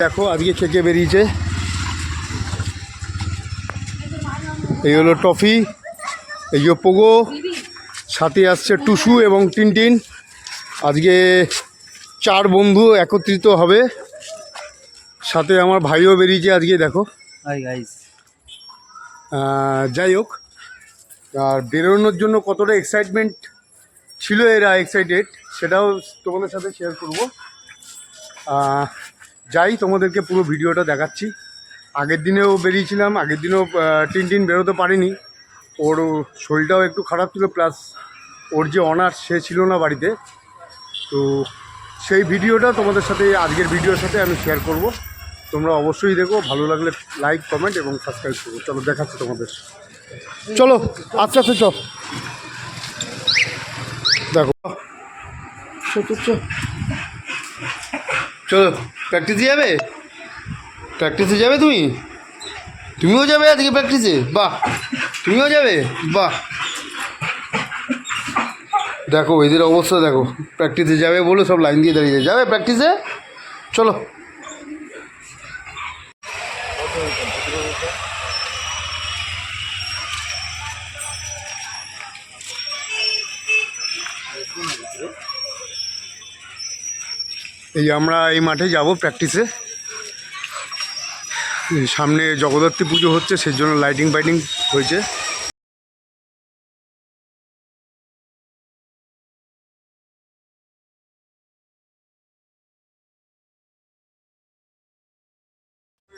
দেখো আজকে কে কে বেরিয়েছে। এই হলো টফি, এই যে পোগো, সাথে আসছে টুসু এবং টিনটিন। আজকে 4 বন্ধু একত্রিত হবে, সাথে আমার ভাইও বেরিয়েছে আজকে। দেখো যাই হোক, আর বেরোনোর জন্য কতটা এক্সাইটমেন্ট ছিল, এরা এক্সাইটেড, সেটাও তোমাদের সাথে শেয়ার করবো। যাই তোমাদেরকে পুরো ভিডিওটা দেখাচ্ছি। আগের দিনেও বেরিয়েছিলাম, আগের দিনেও টিনটিন বেরোতে পারিনি, ওর শরীরটাও একটু খারাপ ছিল, প্লাস ওর যে অনার্স সে ছিল না বাড়িতে। তো সেই ভিডিওটা তোমাদের সাথে আজকের ভিডিওর সাথে আমি শেয়ার করব। তোমরা অবশ্যই দেখো, ভালো লাগলে লাইক কমেন্ট এবং সাবস্ক্রাইব করবো। চলো দেখাচ্ছি তোমাদের, চলো আস্তে আস্তে চল। দেখো চলো, প্র্যাকটিসে যাবে, প্র্যাকটিসে যাবে, তুমিও যাবে আজকে প্র্যাকটিসে? বাহ, তুমিও যাবে, বাহ। দেখো এদের অবস্থা দেখো, প্র্যাকটিসে যাবে বলে সব লাইন দিয়ে দাঁড়িয়ে যাবে প্র্যাকটিসে। চলো এই আমরা এই মাঠে যাব প্র্যাকটিসে। সামনে জগদ্ধাত্রী পুজো হচ্ছে, সেই জন্য লাইটিং ফাইটিং হয়েছে।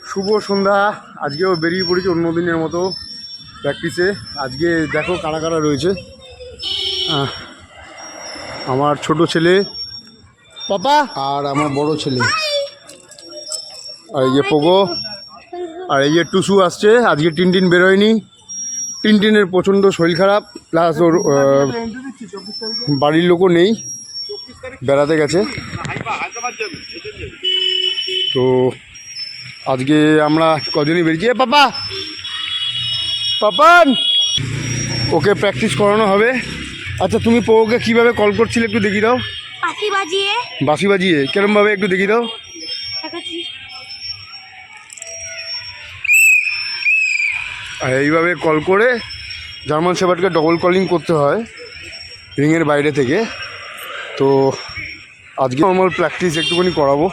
শুভ সন্ধ্যা, আজকেও বেরিয়ে পড়েছি অন্য দিনের মতো প্র্যাকটিসে। আজকে দেখো কারা কারা রয়েছে। আমার ছোট ছেলে পাপা, আর আমার বড় ছেলে, আর এই যে পোগো, আর এই যে টুসু আসছে। আজকে টিনটিন বেরোয়নি, টিনটিনের প্রচণ্ড শরীর খারাপ, প্লাস ওর বাড়ির লোকও নেই, বেড়াতে গেছে। তো আজকে আমরা কজনই বেরিয়েছি। পাপা, পাপান, ওকে প্র্যাকটিস করানো হবে। আচ্ছা তুমি পোগোকে কীভাবে কল করছিলে একটু দেখিয়ে দাও। বাঁশি বাজিয়ে। বাঁশি বাজিয়ে কেরমভাবে একটু দেখিয়ে দাও। আর এইভাবে কল করে জার্মান শেপার্ডকে ডবল কলিং করতে হয় রিংয়ের বাইরে থেকে। তো আজকে আমার প্র্যাকটিস একটুখানি করাবো,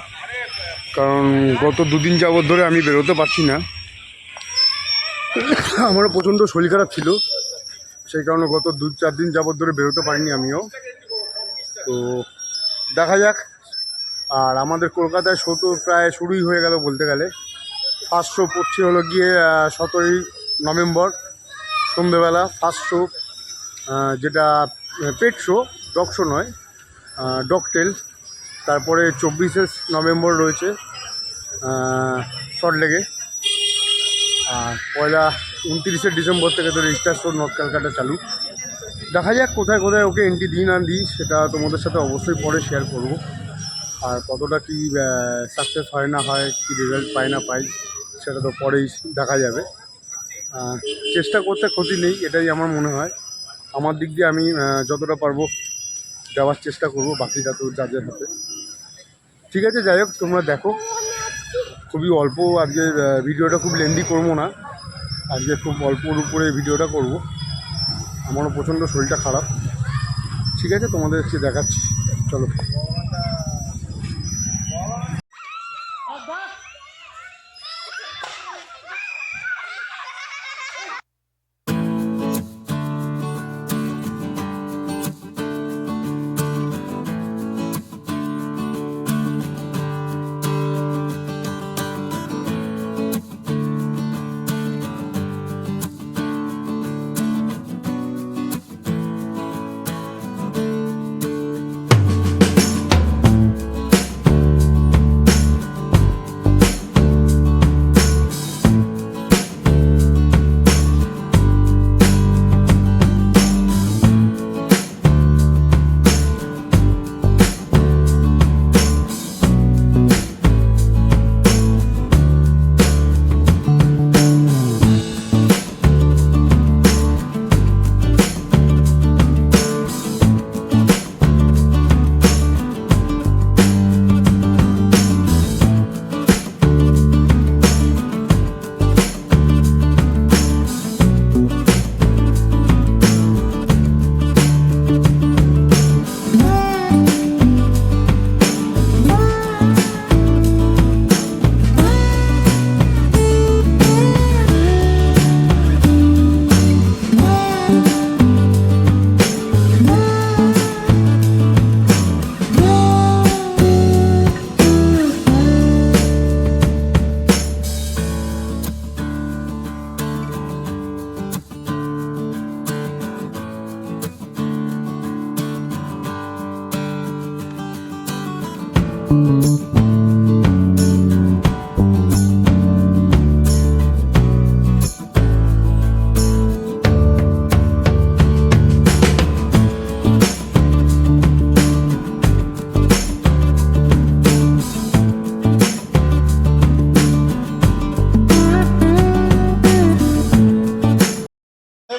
কারণ গত 2 দিন যাবত ধরে আমি বেরোতে পারছি না। আমারও প্রচণ্ড শরীর খারাপ ছিল, সেই কারণে গত 2-4 দিন যাবত ধরে বেরোতে পারিনি আমিও। তো দেখা যাক। আর আমাদের কলকাতায় শো তো প্রায় শুরুই হয়ে গেল বলতে গেলে। ফার্স্ট শো পড়ছে হলো গিয়ে 17ই নভেম্বর সন্ধ্যেবেলা, ফার্স্ট শো, যেটা পেট শো, ডগ শো নয়, ডগটেল। তারপরে 24শে নভেম্বর রয়েছে সল্টলেকে। আর 29শে ডিসেম্বর থেকে তো রেজিস্টার শো নর্থ ক্যালকাটা চালু। দেখা যাক কোথায় কোথায় ওকে এন্ট্রি দিই না দিই, সেটা তোমাদের সাথে অবশ্যই পরে শেয়ার করব। আর কতটা কি সাকসেস হয় না হয়, কি রেজাল্ট পায় না পাই, সেটা তো পরেই দেখা যাবে। চেষ্টা করতে ক্ষতি নেই, এটাই আমার মনে হয়। আমার দিক দিয়ে আমি যতটা পারবো দেওয়ার চেষ্টা করব, বাকিটা তো যাদের হাতে। ঠিক আছে, যাই হোক তোমরা দেখো। খুবই অল্প আজকে ভিডিওটা, খুব লেন্দি করবো না আজকে, খুব অল্পর উপরে ভিডিওটা করব। আমারও প্রচণ্ড শরীরটা খারাপ। ঠিক আছে, তোমাদের দেখাচ্ছি, চলো।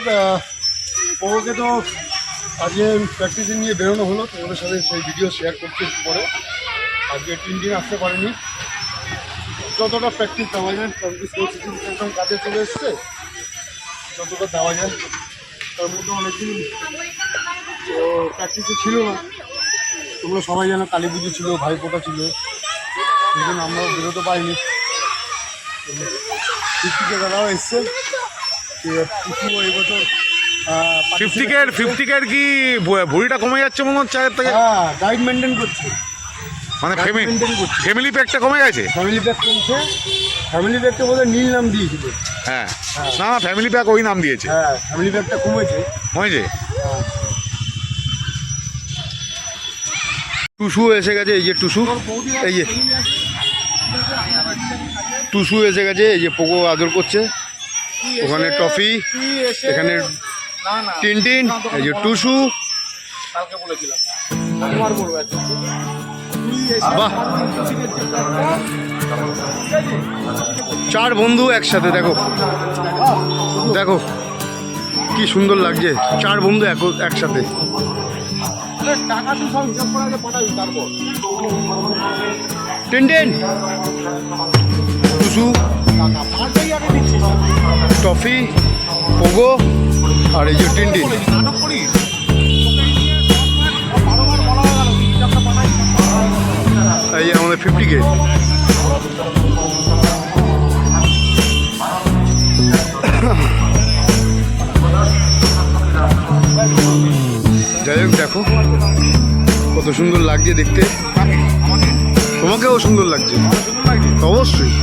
ওকে তো আজকে প্র্যাকটিসে নিয়ে বেরোনো হলো, তোমাদের সাথে সেই ভিডিও শেয়ার করছি একটু পরে। আজকে 3 দিন আসতে পারেনি, যতটা প্র্যাকটিস দেওয়া যায়, প্র্যাকটিস করছি একদম কাজে চলে এসছে, যতটা দেওয়া যায়। তার মধ্যে অনেকদিন প্র্যাকটিসে ছিল না, তোমরা সবাই জানো কালী পুজো ছিল, ভাইফোঁটা ছিল, সেই জন্য আমরাও বেরোতে পারিনি। 50K দাদাও এসছে, এই বছর 50K কি ভুঁড়িটা কমে যাচ্ছে মনে হচ্ছে আগের থেকে? হ্যাঁ, ডায়েট মেনটেন করছে, মানে ফ্যামিলি প্যাকটা কমে গেছে। ফ্যামিলি প্যাক কমছে, ফ্যামিলি প্যাকটা বোধহয় নীল নাম দিয়েছিল। হ্যাঁ, না ফ্যামিলি প্যাক ওই নাম দিয়েছে। হ্যাঁ, ফ্যামিলি প্যাকটা কমেছে। হ্যাঁ, টুসু এসে গেছে, এই যে টুসু, এই যে টুসু এসে গেছে, এই যে পোকো আদর করছে। ওখানে টফি, এখানে টিনটিন, এই যে টুসু। বাহ, 4 বন্ধু একসাথে, দেখো দেখো কি সুন্দর লাগছে, 4 বন্ধু একসাথে। টিনটিন, টুসু, টফি, পোগো আর এই যে টিনটিন। এই যে আমাদের 50K। যাই হোক, দেখো কত সুন্দর লাগছে দেখতে, তোমাকেও সুন্দর লাগছে অবশ্যই।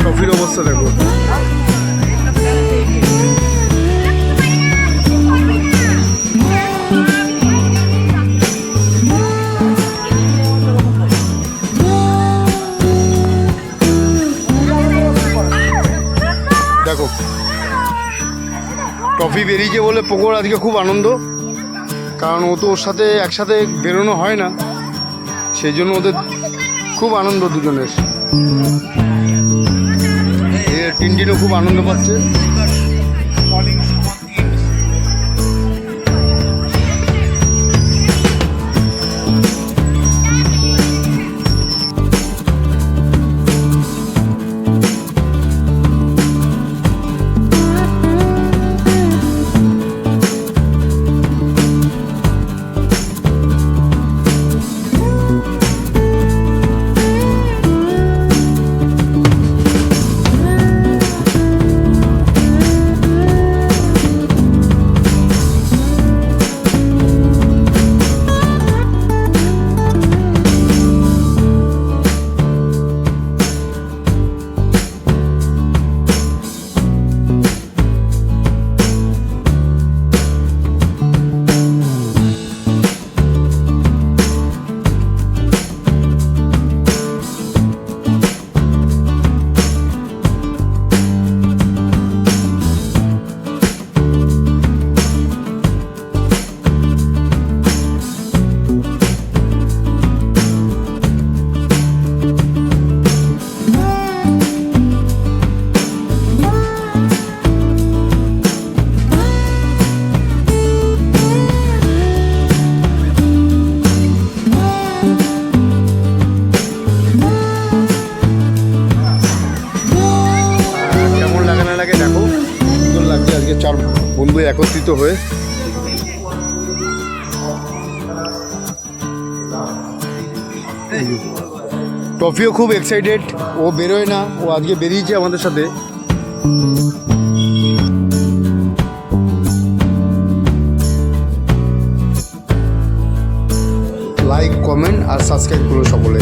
ট্রফির অবস্থা দেখো, দেখো ট্রফি বেরিয়েছে বলে পোকোর আজকে খুব আনন্দ, কারণ ও তো ওর সাথে একসাথে বেরোনো হয় না, সেই জন্য ওদের খুব আনন্দ দুজনের। টিনটিনও খুব আনন্দ পাচ্ছে। বন্ধু একত্রিত হয়ে। টফিও খুব এক্সাইটেড, ও বেরোয় না, ও আজকে বেরিয়েছে আমাদের সাথে। লাইক, কমেন্ট আর সাবস্ক্রাইব করুন সকলে।